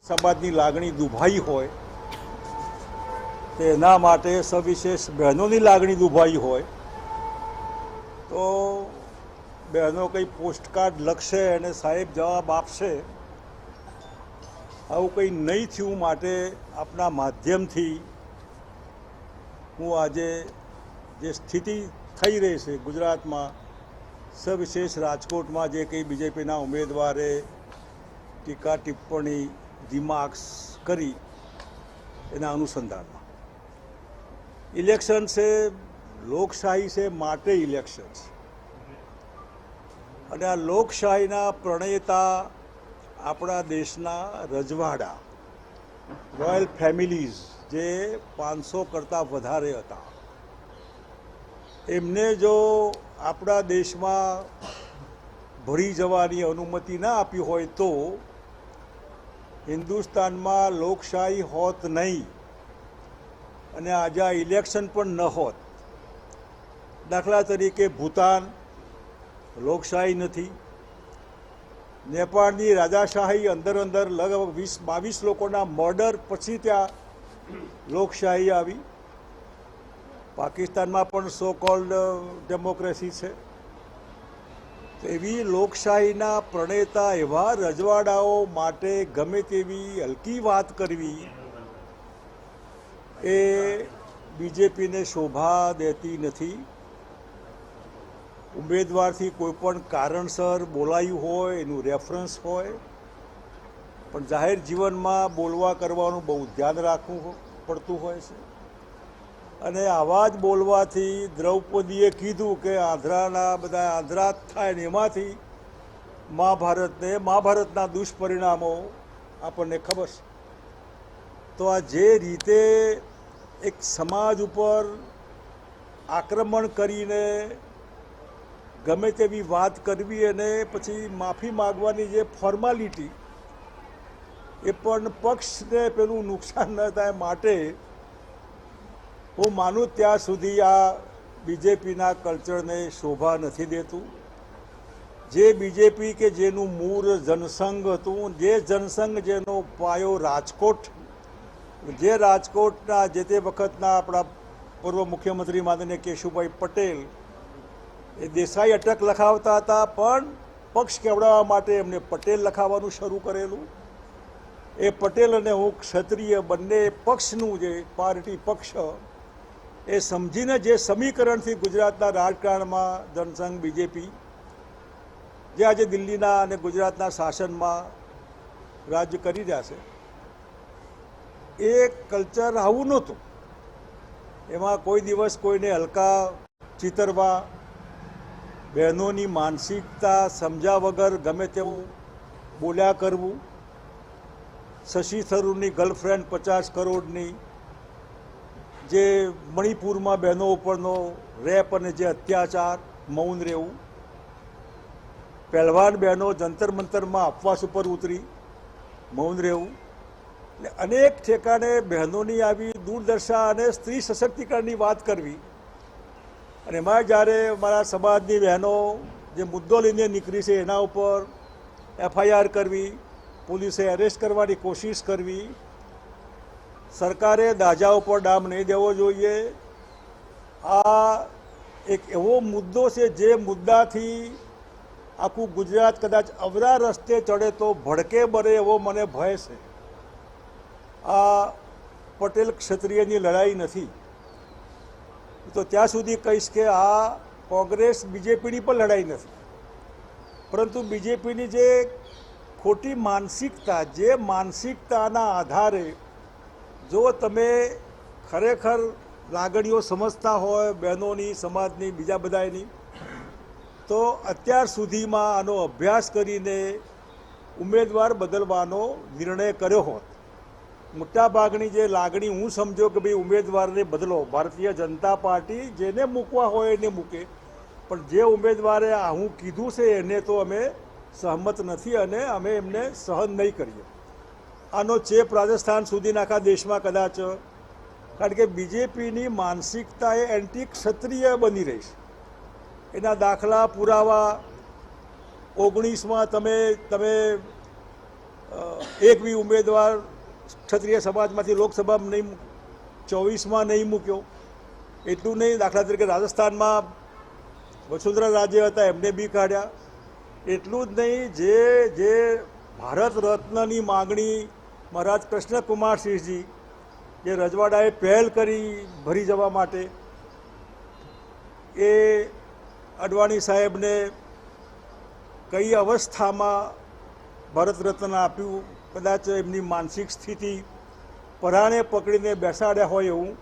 સમાજની લાગણી દુભાઈ હોય તેના માટે સવિશેષ બહેનોની લાગણી દુભાઈ હોય તો બહેનો કંઈ પોસ્ટકાર્ડ લખશે અને સાહેબ જવાબ આપશે, આવું કંઈ નહીં થયું માટે આપના માધ્યમથી હું આજે જે સ્થિતિ થઈ રહી છે ગુજરાતમાં, સવિશેષ રાજકોટમાં જે કંઈ બીજેપીના ઉમેદવારે ટીકા ટિપ્પણી રિમાર્ક્સ કરી એના અનુસંધાનમાં ઇલેક્શન છે, લોકશાહી છે માટે ઇલેક્શન છે. અને આ લોકશાહીના પ્રણેતા આપણા દેશના રજવાડા રોયલ ફેમિલીઝ જે 500 કરતાં વધારે હતા, એમને જો આપણા દેશમાં ભળી જવાની અનુમતિ ના આપી હોય તો હિન્દુસ્તાનમાં લોકશાહી હોત નહીં અને આજે આ ઇલેક્શન પણ ન હોત. દાખલા તરીકે ભૂતાન લોકશાહી નથી, નેપાળની રાજાશાહી અંદર લગભગ 20-22 લોકોના મર્ડર પછી ત્યાં લોકશાહી આવી. પાકિસ્તાનમાં પણ સો કોલ્ડ ડેમોક્રેસી છે. એવી લોકશાહીના પ્રણેતા એવા રજવાડાઓ માટે ગમે તેવી હલકી વાત કરવી એ બીજેપીને શોભા દેતી નથી. ઉમેદવારથી કોઈ પણ કારણસર બોલાયું હોય એનું રેફરન્સ હોય, પણ જાહેર જીવનમાં બોલવા કરવાનું બહુ ધ્યાન રાખવું પડતું હોય છે. અને આવા જ બોલવાથી દ્રૌપદીએ કીધું કે આંધ્રાના બધા આંધ્રા થાય ને એમાંથી મહાભારતના દુષ્પરિણામો આપણને ખબર છે. તો આ જે રીતે એક સમાજ ઉપર આક્રમણ કરીને ગમે તેવી વાત કરવી અને પછી માફી માગવાની જે ફોર્માલિટી, એ પણ પક્ષને પેલું નુકસાન ન થાય માટે હું માનું ત્યાં સુધી આ બીજેપીના કલ્ચરને શોભા નથી દેતું. જે બીજેપી કે જેનું મૂળ જનસંઘ હતું, જે જનસંઘ જેનો પાયો રાજકોટ, જે રાજકોટના જે તે વખતના આપણા પૂર્વ મુખ્યમંત્રી માનનીય કેશુભાઈ પટેલ એ દેસાઈ અટક લખાવતા હતા, પણ પક્ષ કેવડાવવા માટે એમને પટેલ લખાવવાનું શરૂ કરેલું. એ પટેલ અને હું ક્ષત્રિય બંને પક્ષનું જે પાર્ટી પક્ષ એ સમજીને જે સમીકરણથી ગુજરાતના રાજકારણમાં જનસંઘ બીજેપી જે આજે દિલ્હીના અને ગુજરાતના શાસનમાં રાજ્ય કરી રહ્યા છે, એ કલ્ચર આવું નહોતું. એમાં કોઈ દિવસ કોઈને હલકા ચિતરવા, બહેનોની માનસિકતા સમજ્યા વગર ગમે તેવું બોલ્યા કરવું, શશી થરૂરની ગર્લફ્રેન્ડ 50 કરોડની, જે મણિપુરમાં બહેનો ઉપરનો રેપ અને જે અત્યાચાર, મૌન રહેવું, પહેલવાન બહેનો જંતર મંતરમાં અપવાસ ઉપર ઉતરી મૌન રહેવું. એટલે અનેક ઠેકાણે બહેનોની આવી દુર્દશા અને સ્ત્રી સશક્તિકરણની વાત કરવી. અને એમાં જ્યારે મારા સમાજની બહેનો જે મુદ્દો લઈને નીકળી છે એના ઉપર FIR કરવી, પોલીસે એરેસ્ટ કરવાની કોશિશ કરવી, સરકારે દાજા ઉપર ડામ નહીં દેવો જોઈએ. આ એક એવો મુદ્દો છે જે મુદ્દાથી આખું ગુજરાત કદાચ અવરા રસ્તે ચડે તો ભડકે બરે એવો મને ભય છે. આ પટેલ ક્ષત્રિયની લડાઈ નથી. તો ત્યાં સુધી કહીશ કે આ કોંગ્રેસ બીજેપીની પણ લડાઈ નથી, પરંતુ બીજેપીની જે ખોટી માનસિકતા, જે માનસિકતાના આધારે જો તમે ખરેખર લાગણીઓ સમજતા હોય બહેનોની, સમાજની, બીજા બધાની, તો અત્યાર સુધીમાં આનો અભ્યાસ કરીને ઉમેદવાર બદલવાનો નિર્ણય કર્યો હોત. મોટાભાગની જે લાગણી હું સમજો કે ભાઈ ઉમેદવારને બદલો, ભારતીય જનતા પાર્ટી જેને મૂકવા હોય એને મૂકે, પણ જે ઉમેદવારે હું કીધું છે એને તો અમે સહમત નથી અને અમે એમને સહન નહીં કરીએ. આનો ચેપ રાજસ્થાન સુધી આખા દેશમાં કદાચ, કારણ કે બીજેપીની માનસિકતા એ એન્ટી ક્ષત્રિય બની રહી છે. એના દાખલા પુરાવા 19માં તમે એક બી ઉમેદવાર ક્ષત્રિય સમાજમાંથી લોકસભામાં નહીં 24માં નહીં મૂક્યો. એટલું નહીં, દાખલા તરીકે રાજસ્થાનમાં વસુંધરા રાજ્ય હતા એમને બી કાઢ્યા. એટલું જ નહીં, જે ભારત રત્નની માગણી મહારાજ કૃષ્ણકુમાર સિંહજી જે રજવાડાએ પહેલ કરી ભરી જવા માટે, એ અડવાણી સાહેબને કઈ અવસ્થામાં ભારત રત્ન આપ્યું, કદાચ એમની માનસિક સ્થિતિ પરાણે પકડીને બેસાડ્યા હોય એવું.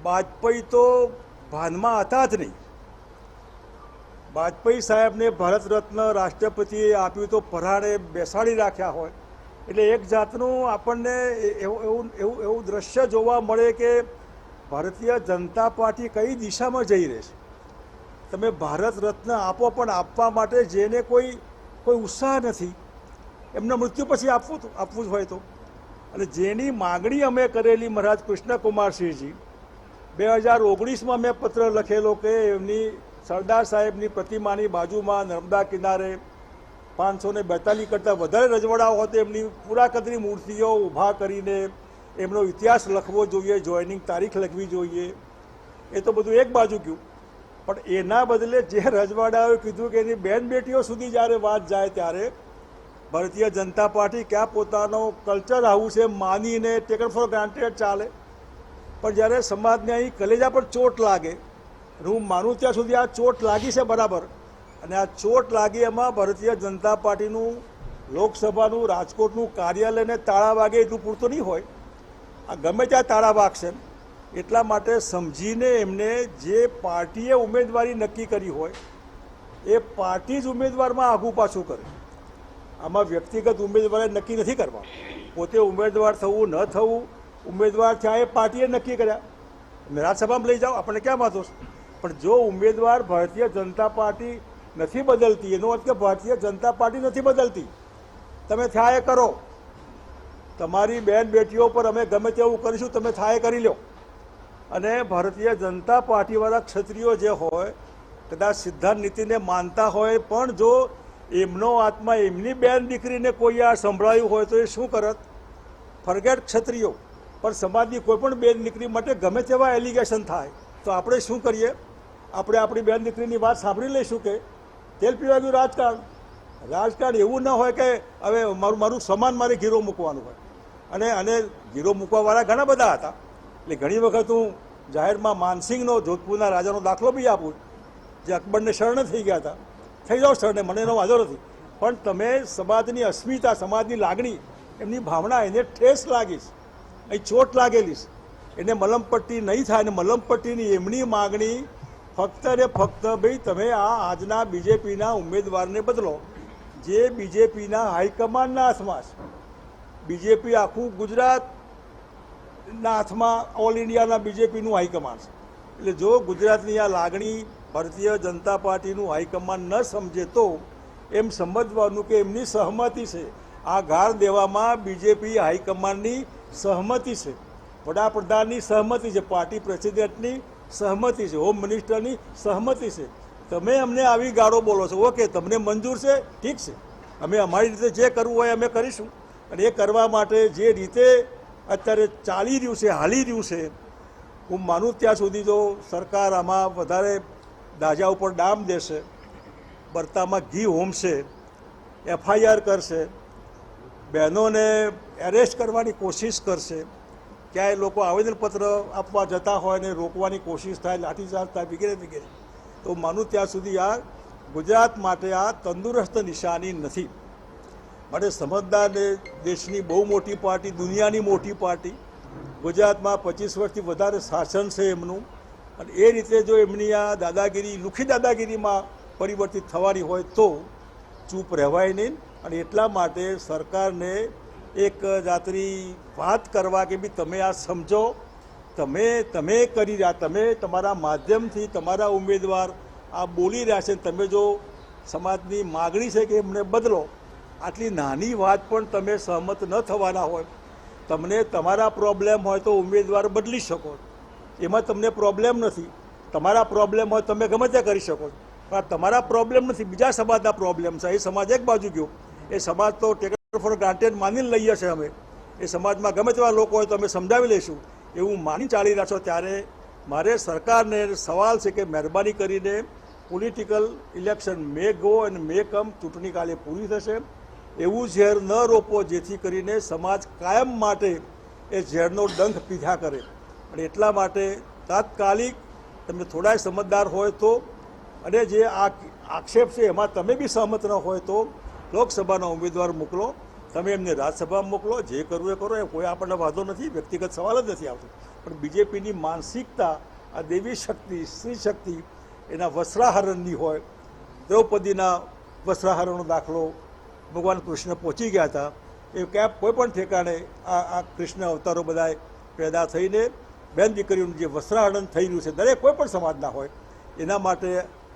વાજપેયી તો ભાનમાં હતા જ નહીં. વાજપેયી સાહેબને ભારત રત્ન રાષ્ટ્રપતિએ આપ્યું તો પરાણે બેસાડી રાખ્યા હોય. એટલે એક જાતનું આપણને એવું દ્રશ્ય જોવા મળે કે ભારતીય જનતા પાર્ટી કઈ દિશામાં જઈ રહી છે. તમે ભારત રત્ન આપો, પણ આપવા માટે જેને કોઈ ઉત્સાહ નથી, એમના મૃત્યુ પછી આપવું જ હોય તો. અને જેની માગણી અમે કરેલી મહારાજ કૃષ્ણકુમારસિંહજી, 2019માં મેં પત્ર લખેલો કે એમની સરદાર સાહેબની પ્રતિમાની બાજુમાં નર્મદા કિનારે 542 કરતાં વધારે રજવાડાઓ હતો, એમની પુરાકદની મૂર્તિઓ ઊભા કરીને એમનો ઇતિહાસ લખવો જોઈએ, જોઈનિંગ તારીખ લખવી જોઈએ. એ તો બધું એક બાજુ ગયું. પણ એના બદલે જે રજવાડાઓએ કીધું કે એની બેન બેટીઓ સુધી જ્યારે વાત જાય ત્યારે ભારતીય જનતા પાર્ટી ક્યાં પોતાનો કલ્ચર આવું છે માનીને ટેકન ફોર ગ્રાન્ટેડ ચાલે. પણ જ્યારે સમાજને અહીં કલેજા પર ચોટ લાગે, હું માનું ત્યાં સુધી આ ચોટ લાગી છે બરાબર, અને આ ચોટ લાગી એમાં ભારતીય જનતા પાર્ટીનું લોકસભાનું રાજકોટનું કાર્યાલયને તાળા વાગે એટલું પૂરતું નહીં હોય. આ ગમે ત્યાં તાળા વાગશે. એટલા માટે સમજીને એમને જે પાર્ટીએ ઉમેદવારી નક્કી કરી હોય એ પાર્ટી જ ઉમેદવારમાં આઘું પાછું કરે. આમાં વ્યક્તિગત ઉમેદવારે નક્કી નથી કરવા. પોતે ઉમેદવાર થવું ન થવું, ઉમેદવાર થયા એ પાર્ટીએ નક્કી કર્યા. રાજ્યસભામાં લઈ જાઓ, આપણને ક્યાં વાંધો છે. પણ જો ઉમેદવાર ભારતીય જનતા પાર્ટી નથી બદલતી, એનો અર્થ કે ભારતીય જનતા પાર્ટી નથી બદલતી, તમે થયા એ કરો. તમારી બેન બેટીઓ પર અમે ગમે તેવું કરીશું, તમે થયા કરી લો. અને ભારતીય જનતા પાર્ટીવાળા ક્ષત્રિયો જે હોય, કદાચ સિદ્ધાંત નીતિને માનતા હોય, પણ જો એમનો આત્મા એમની બેન દીકરીને કોઈ આ સંભળાયું હોય તો એ શું કરત? ફરગેટ ક્ષત્રિયો, પણ સમાજની કોઈ પણ બેન દીકરી માટે ગમે તેવા એલિગેશન થાય તો આપણે શું કરીએ? આપણે આપણી બેન દીકરીની વાત સાંભળી લઈશું કે તેલ પીવા ગયું રાજકારણ. રાજકારણ એવું ન હોય કે હવે મારું સમાન મારે ઘીરો મૂકવાનું હોય. અને ઘીરો મૂકવાવાળા ઘણા બધા હતા. એટલે ઘણી વખત હું જાહેરમાં માનસિંહનો, જોધપુરના રાજાનો દાખલો બી આપું, જે અકબરને શરણે થઈ ગયા હતા. થઈ જાઓ શરણે, મને એનો વાંધો નથી. પણ તમે સમાજની અસ્મિતા, સમાજની લાગણી, એમની ભાવના, એને ઠેસ લાગીશ, અહીં ચોટ લાગેલીશ, એને મલમપટ્ટી નહીં થાય. અને મલમપટ્ટીની એમની માગણી ફક્ત ને ફક્ત ભાઈ તમે આજના બીજેપીના ઉમેદવારને બદલો, જે બીજેપીના હાઈકમાન્ડના હાથમાં છે. બીજેપી આખું ગુજરાતના હાથમાં, ઓલ ઇન્ડિયાના બીજેપીનું હાઈકમાન્ડ છે. એટલે જો ગુજરાતની આ લાગણી ભારતીય જનતા પાર્ટીનું હાઈકમાન્ડ ન સમજે તો એમ સમજવાનું કે એમની સહમતિ છે. આ ગાળ દેવામાં બીજેપી હાઈકમાન્ડની સહમતિ છે, વડાપ્રધાનની સહમતિ છે, પાર્ટી પ્રેસિડેન્ટની સહમતિ છે, હોમ મિનિસ્ટરની સહમતિ છે. તમે અમને આવી ગાળો બોલો છો, ઓકે, તમને મંજૂર છે, ઠીક છે, અમે અમારી રીતે જે કરવું હોય અમે કરીશું. અને એ કરવા માટે જે રીતે અત્યારે ચાલી રહ્યું છે, હાલી રહ્યું છે, હું માનું ત્યાં સુધી જો સરકાર આમાં વધારે દાજા ઉપર ડામ દેશે, બરતામાં ઘી હોમશે, FIR કરશે, બહેનોને એરેસ્ટ કરવાની કોશિશ કરશે, ક્યાંય લોકો આવેદનપત્ર આપવા જતા હોય ને રોકવાની કોશિશ થાય, લાઠીચાર્જ થાય, વગેરે વગેરે, તો માનું ત્યાં સુધી આ ગુજરાત માટે આ તંદુરસ્ત નિશાની નથી. માટે સમજદાર દેશની બહુ મોટી પાર્ટી, દુનિયાની મોટી પાર્ટી, ગુજરાતમાં 25 વર્ષથી વધારે શાસન છે એમનું, અને એ રીતે જો એમની આ દાદાગીરી, લુખી દાદાગીરીમાં પરિવર્તિત થવાની હોય તો ચૂપ રહેવાય નહીં. અને એટલા માટે સરકારને એક જાતની વાત કરવા કે ભાઈ તમે આ સમજો, તમે કરી રહ્યા, તમે તમારા માધ્યમથી તમારા ઉમેદવાર આ બોલી રહ્યા છે, તમે જો સમાજની માગણી છે કે એમને બદલો, આટલી નાની વાત પણ તમે સહમત ન થવાના હોય. તમને તમારા પ્રોબ્લેમ હોય તો ઉમેદવાર બદલી શકો, એમાં તમને પ્રોબ્લેમ નથી. તમારા પ્રોબ્લેમ હોય તમે ગમે તે કરી શકો, પણ તમારા પ્રોબ્લેમ નથી, બીજા સમાજના પ્રોબ્લેમ છે. એ સમાજ એક બાજુ ગયો, એ સમાજ તો ટેકન ફોર ગ્રાન્ટેડ માની લઈએ છીએ અમે, એ સમાજમાં ગમે તેવા લોકો હોય તો અમે સમજાવી લઈશું એવું માની ચાલી રહ્યા છો, ત્યારે મારે સરકારને સવાલ છે કે મહેરબાની કરીને પોલિટિકલ ઇલેક્શન મે ગો અને મે કમ, ચૂંટણી કાલે પૂરી થશે, એવું ઝેર ન રોપો જેથી કરીને સમાજ કાયમ માટે એ ઝેરનો ડંખ પીધા કરે. અને એટલા માટે તાત્કાલિક તમે થોડા સમજદાર હોય તો, અને જે આ આક્ષેપ છે એમાં તમે બી સહમત ન હોય તો લોકસભાના ઉમેદવાર મોકલો, તમે એમને રાજ્યસભામાં મોકલો, જે કરવું એ કરો, એ કોઈ આપણને વાંધો નથી, વ્યક્તિગત સવાલ જ નથી આવતો. પણ બીજેપીની માનસિકતા આ દેવી શક્તિ, સ્ત્રી શક્તિ એના વસ્ત્રાહરણની હોય. દ્રૌપદીના વસ્ત્રાહરણનો દાખલો ભગવાન કૃષ્ણ પહોંચી ગયા હતા, એ ક્યાં કોઈ પણ ઠેકાણે આ કૃષ્ણ અવતારો બધા પેદા થઈને બેન દીકરીઓનું જે વસ્ત્રાહરણ થઈ રહ્યું છે, દરેક કોઈ પણ સમાજના હોય, એના માટે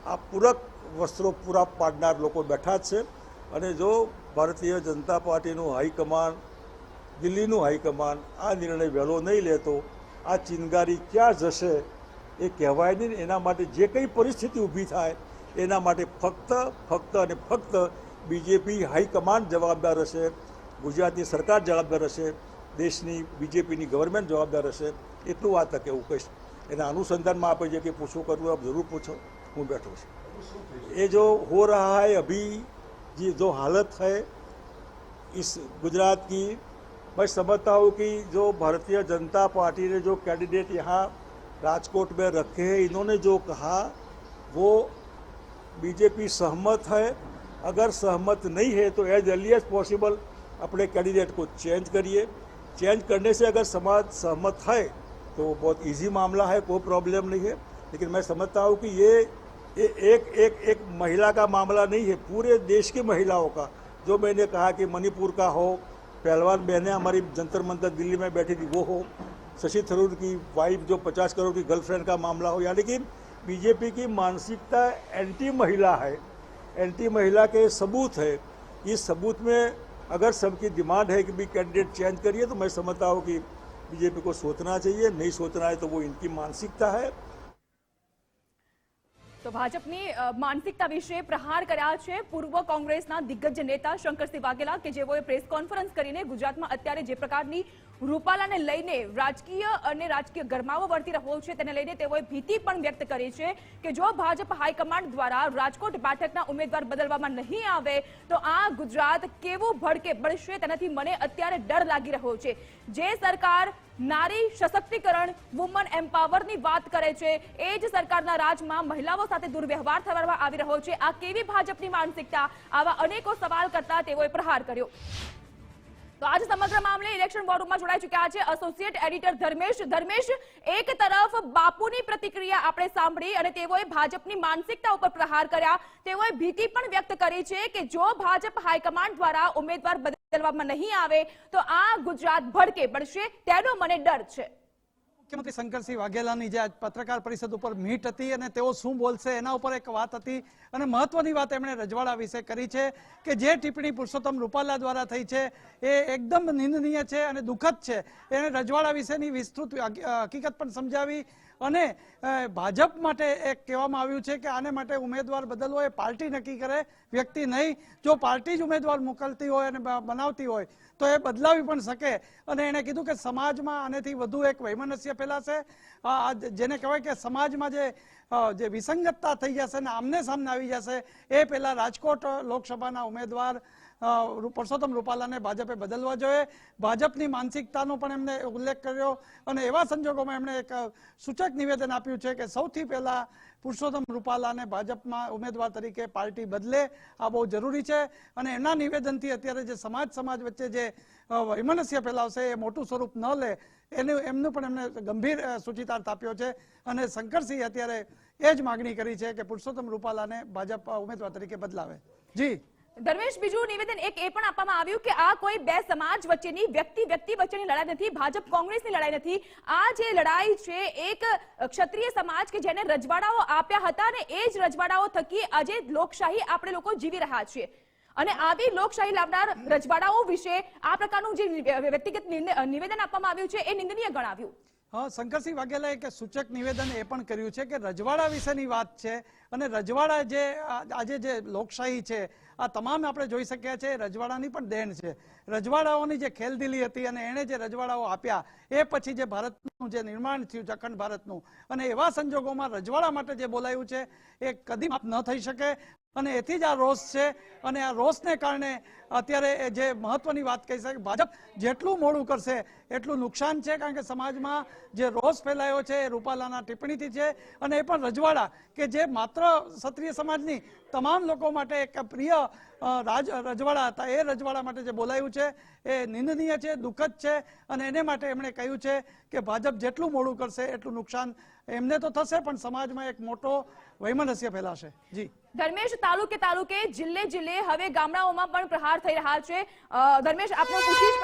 આ પૂરક વસ્ત્રો પૂરા પાડનાર લોકો બેઠા જ છે. અને જો ભારતીય જનતા પાર્ટીનું હાઈકમાન્ડ, દિલ્હીનું હાઈકમાન્ડ આ નિર્ણય વહેલો નહીં લે તો આ ચિનગારી ક્યાં જશે એ કહેવાય નહીં. એના માટે જે કંઈ પરિસ્થિતિ ઊભી થાય એના માટે ફક્ત અને ફક્ત બીજેપી હાઈકમાન્ડ જવાબદાર હશે, ગુજરાતની સરકાર જવાબદાર હશે, દેશની બીજેપીની ગવર્મેન્ટ જવાબદાર હશે. એટલું વાત તક એવું કહીશ. એના અનુસંધાનમાં આપણે જે કંઈ પૂછવું કરવું આપ જરૂર પૂછો, હું બેઠો છું. ये जो हो रहा है अभी, ये जो हालत है इस गुजरात की, मैं समझता हूँ कि जो भारतीय जनता पार्टी ने जो कैंडिडेट यहाँ राजकोट में रखे हैं, इन्होंने जो कहा वो बीजेपी सहमत है. अगर सहमत नहीं है तो एज अर्ली एज पॉसिबल अपने कैंडिडेट को चेंज करिए. चेंज करने से अगर समाज सहमत है तो बहुत इजी मामला है, कोई प्रॉब्लम नहीं है. लेकिन मैं समझता हूँ कि ये एक महिला का मामला नहीं है, पूरे देश की महिलाओं का. जो मैंने कहा कि मणिपुर का हो, पहलवान बहनें हमारी जंतर मंतर दिल्ली में बैठी थी वो हो, शशि थरूर की वाइफ जो 50 करोड़ की गर्लफ्रेंड का मामला हो, यानी कि बीजेपी की मानसिकता एंटी महिला है, एंटी महिला के सबूत है. इस सबूत में अगर सबकी डिमांड है कि भी कैंडिडेट चेंज करिए तो मैं समझता हूँ कि बीजेपी को सोचना चाहिए. नहीं सोचना है तो वो इनकी मानसिकता है. તો ભાજપની માનસિકતા વિશે પ્રહાર કર્યા છે પૂર્વ કોંગ્રેસના દિગ્ગજ નેતા શંકરસિંહ વાઘેલા, કે જેઓએ પ્રેસ કોન્ફરન્સ કરીને ગુજરાતમાં અત્યારે જે પ્રકારની રૂપાલાને લઈને રાજકીય ગરમાવો વર્તી રહ્યો છે તેને લઈને તેઓએ ભીતિ પણ વ્યક્ત કરી છે કે જો ભાજપ હાઈકમાન્ડ દ્વારા રાજકોટ બેઠકના ઉમેદવાર બદલવામાં નહીં આવે તો આ ગુજરાત કેવું ભડકે બળશે તેનાથી મને અત્યારે ડર લાગી રહ્યો છે. જે સરકાર નારી સશક્તિકરણ, વુમન એમ્પાવરની વાત કરે છે, એ જ સરકારના રાજમાં મહિલાઓ સાથે દુર્વ્યવહાર થવામાં આવી રહ્યો છે. આ કેવી ભાજપની માનસિકતા? આવા અનેકો સવાલ કરતા તેઓએ પ્રહાર કર્યો. તો આજ સમગ્ર મામલે ઇલેક્શન વોર રૂમમાં જોડાઈ ચૂક્યા છે એસોસિએટ એડિટર ધર્મેશ. એક તરફ બાપુની પ્રતિક્રિયા આપણે સાંભળી અને તેઓએ ભાજપની માનસિકતા ઉપર પ્રહાર કર્યા. તેઓએ ભીતિ પણ વ્યક્ત કરી છે કે જો ભાજપ હાઈકમાન્ડ દ્વારા ઉમેદવાર બદલવામાં નહીં આવે તો આ ગુજરાત ભડકે પડશે, તેનો મને ડર છે. મુખ્યમંત્રી શંકરસિંહ વાઘેલાની જે આજ પત્રકાર પરિષદ ઉપર મીટ હતી અને તેઓ શું બોલશે એના ઉપર એક વાત હતી અને મહત્વની વાત એમણે રજવાડા વિશે કરી છે કે જે ટિપ્પણી પુરુષોત્તમ રૂપાલા દ્વારા થઈ છે એ એકદમ નિંદનીય છે અને દુઃખદ છે. એણે રજવાડા વિશેની વિસ્તૃત હકીકત પણ સમજાવી અને ભાજપ માટે એક કહેવામાં આવ્યું છે કે આને માટે ઉમેદવાર બદલવો એ પાર્ટી નક્કી કરે, વ્યક્તિ નહીં. જો પાર્ટી જ ઉમેદવાર મોકલતી હોય અને બનાવતી હોય તો એ બદલાવી પણ શકે. અને એણે કીધું કે સમાજમાં આનેથી વધુ એક વૈમનસ્ય ફેલાશે, જેને કહેવાય કે સમાજમાં જે વિસંગતતા થઈ જશે ને આમને સામને આવી જશે, એ પહેલા રાજકોટ લોકસભાના ઉમેદવાર પરસોત્તમ રૂપાલાને ભાજપે બદલવા જોઈએ. ભાજપની માનસિકતાનો પણ એમને ઉલ્લેખ કર્યો અને એવા સંજોગોમાં એમણે એક સૂચક નિવેદન આપ્યું છે કે સૌથી પહેલા પુરુષોત્તમ રૂપાલાને ભાજપમાં ઉમેદવાર તરીકે પાર્ટી બદલે, આ બહુ જરૂરી છે. અને એના નિવેદનથી અત્યારે જે સમાજ વચ્ચે જે વૈમનસ્ય ફેલાવશે એ મોટું સ્વરૂપ ન લે એમનું પણ એમને ગંભીર સૂચિતાર્થ આપ્યો છે. અને શંકરસિંહ અત્યારે એ જ માગણી કરી છે કે પુરુષોત્તમ રૂપાલાને ભાજપ ઉમેદવાર તરીકે બદલાવે. જી ધર્મેશ, બીજું નિવેદન એક એ પણ આપવામાં આવ્યું કે આ કોઈ બે સમાજ વચ્ચેની વ્યક્તિ વચ્ચેની લડાઈ નથી, ભાજપ કોંગ્રેસની લડાઈ નથી. આ જે લડાઈ છે એક ક્ષત્રિય સમાજ કે જેને રજવાડાઓ આપ્યા હતા અને એ જ રજવાડાઓ થકી આજે લોકશાહી આપણે લોકો જીવી રહ્યા છીએ અને આવી લોકશાહી લાવનાર રજવાડાઓ વિશે આ પ્રકારનું જે વ્યક્તિગત નિવેદન આપવામાં આવ્યું છે એ નિંદનીય ગણાવ્યું. શંકરસિંહ વાઘેલાએ એક સૂચક નિવેદન એ પણ કર્યું છે કે રજવાડા વિશેની વાત છે અને રજવાડા જે આજે જે લોકશાહી છે આ તમામ આપણે જોઈ શક્યા છે રજવાડાની પણ દેન છે. રજવાડાઓની જે ખેલદિલી હતી અને એણે જે રજવાડાઓ આપ્યા એ પછી જે ભારતનું જે નિર્માણ થયું અખંડ ભારતનું, અને એવા સંજોગોમાં રજવાડા માટે જે બોલાયું છે એ કદી માફ ન થઈ શકે અને એથી જ આ રોષ છે. અને આ રોષને કારણે અત્યારે જે મહત્વની વાત કહી શકે ભાજપ જેટલું મોડું કરશે એટલું નુકસાન છે, કારણ કે સમાજમાં જે રોષ ફેલાયો છે એ રૂપાલાના ટિપ્પણીથી છે. અને એ પણ રજવાડા કે જે માત્ર ક્ષત્રિય સમાજની તમામ લોકો માટે એક પ્રિય રજવાડા હતા, એ રજવાડા માટે જે બોલાયું છે એ નિંદનીય છે, દુઃખદ છે. અને એને માટે એમણે કહ્યું છે કે ભાજપ જેટલું મોડું કરશે એટલું નુકસાન એમને તો થશે પણ સમાજમાં એક મોટો વૈમનસ્ય ફેલાશે. જી ધર્મેશ, તાલુકે જિલ્લે હવે ગામડાઓમાં પણ પ્રહાર થઈ રહ્યા છે. ધર્મેશ, આપણે પૂછીશ